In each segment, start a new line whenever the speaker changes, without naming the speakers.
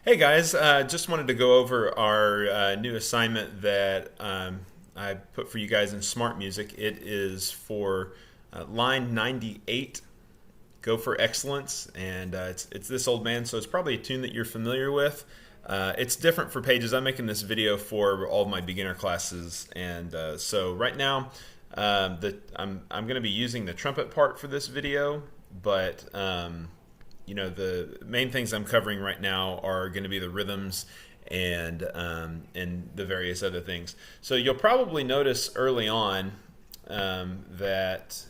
Hey guys, just wanted to go over our new assignment that I put for you guys in Smart Music. It is for line 98, Go for Excellence, and it's this old man, so it's probably a tune that you're familiar with. It's different for pages. I'm making this video for all of my beginner classes, and so right now I'm going to be using the trumpet part for this video, but the main things I'm covering right now are going to be the rhythms and the various other things. So you'll probably notice early on that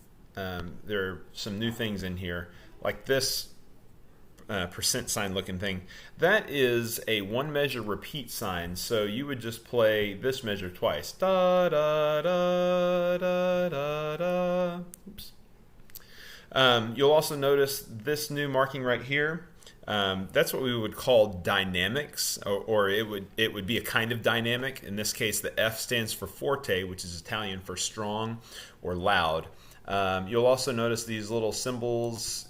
there are some new things in here, like this percent sign looking thing. That is a one measure repeat sign. So you would just play this measure twice. Da da da da da da. Oops. You'll also notice this new marking right here. That's what we would call dynamics, or it would be a kind of dynamic. In this case, the F stands for forte, which is Italian for strong or loud. You'll also notice these little symbols,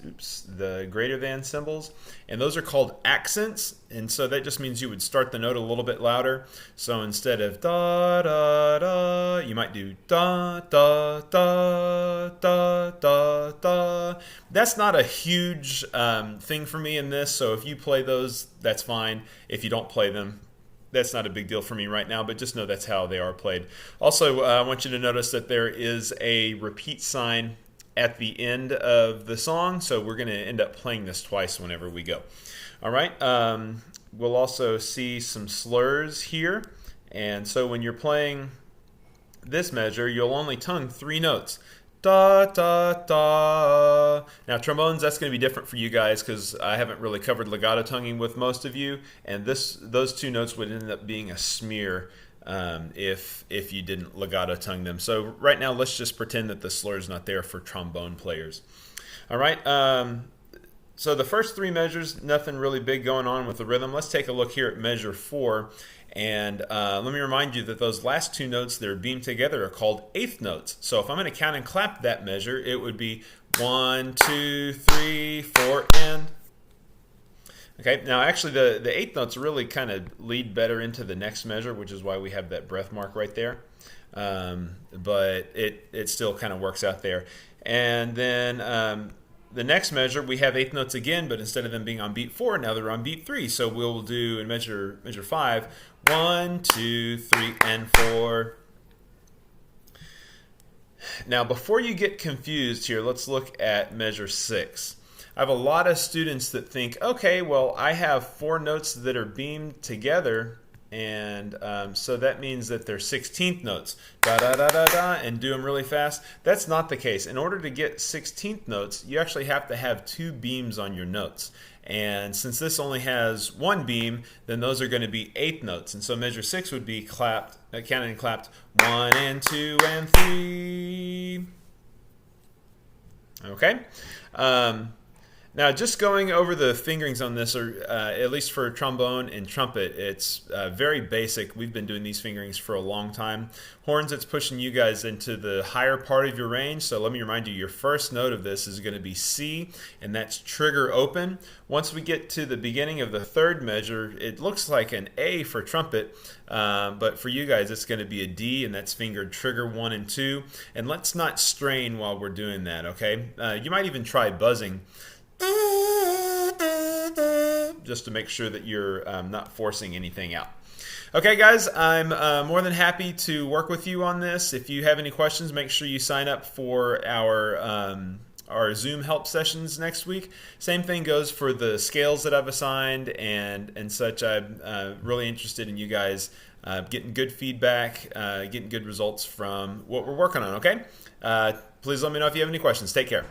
the greater than symbols, and those are called accents, and so that just means you would start the note a little bit louder. So instead of da da da, you might do da da da da da da. That's not a huge thing for me in this, so if you play those, that's fine. If you don't play them, that's not a big deal for me right now, but just know that's how they are played. Also, I want you to notice that there is a repeat sign at the end of the song, so we're going to end up playing this twice whenever we go. All right, we'll also see some slurs here, and so when you're playing this measure, you'll only tongue 3 notes. Da da da. Now trombones, that's going to be different for you guys because I haven't really covered legato tonguing with most of you, and those 2 notes would end up being a smear if you didn't legato tongue them. So right now, let's just pretend that the slur is not there for trombone players. All right. So the first 3 measures, nothing really big going on with the rhythm. Let's take a look here at measure 4. And let me remind you that those last 2 notes that are beamed together are called eighth notes. So if I'm going to count and clap that measure, it would be 1, 2, 3, 4, and. Okay, now actually the eighth notes really kind of lead better into the next measure, which is why we have that breath mark right there. But it still kind of works out there. And then the next measure, we have eighth notes again, but instead of them being on beat 4, now they're on beat 3. So we'll do in measure 5, 1, 2, 3, and 4. Now, before you get confused here, let's look at measure 6. I have a lot of students that think, okay, well, I have 4 notes that are beamed together, and so that means that they're 16th notes, da da da da da, and do them really fast. That's not the case. In order to get 16th notes, you actually have to have 2 beams on your notes. And since this only has 1 beam, then those are going to be 8th notes. And so measure 6 would be clapped, counted and clapped, 1 and 2 and 3. Okay. Now, just going over the fingerings on this, or at least for trombone and trumpet, it's very basic. We've been doing these fingerings for a long time. Horns, it's pushing you guys into the higher part of your range. So let me remind you, your first note of this is going to be C, and that's trigger open. Once we get to the beginning of the 3rd measure, it looks like an A for trumpet, but for you guys, it's going to be a D, and that's fingered trigger 1 and 2. And let's not strain while we're doing that, okay? You might even try buzzing, just to make sure that you're not forcing anything out. Okay, guys, I'm more than happy to work with you on this. If you have any questions, make sure you sign up for our Zoom help sessions next week. Same thing goes for the scales that I've assigned and such. I'm really interested in you guys getting good feedback, getting good results from what we're working on, okay? Please let me know if you have any questions. Take care.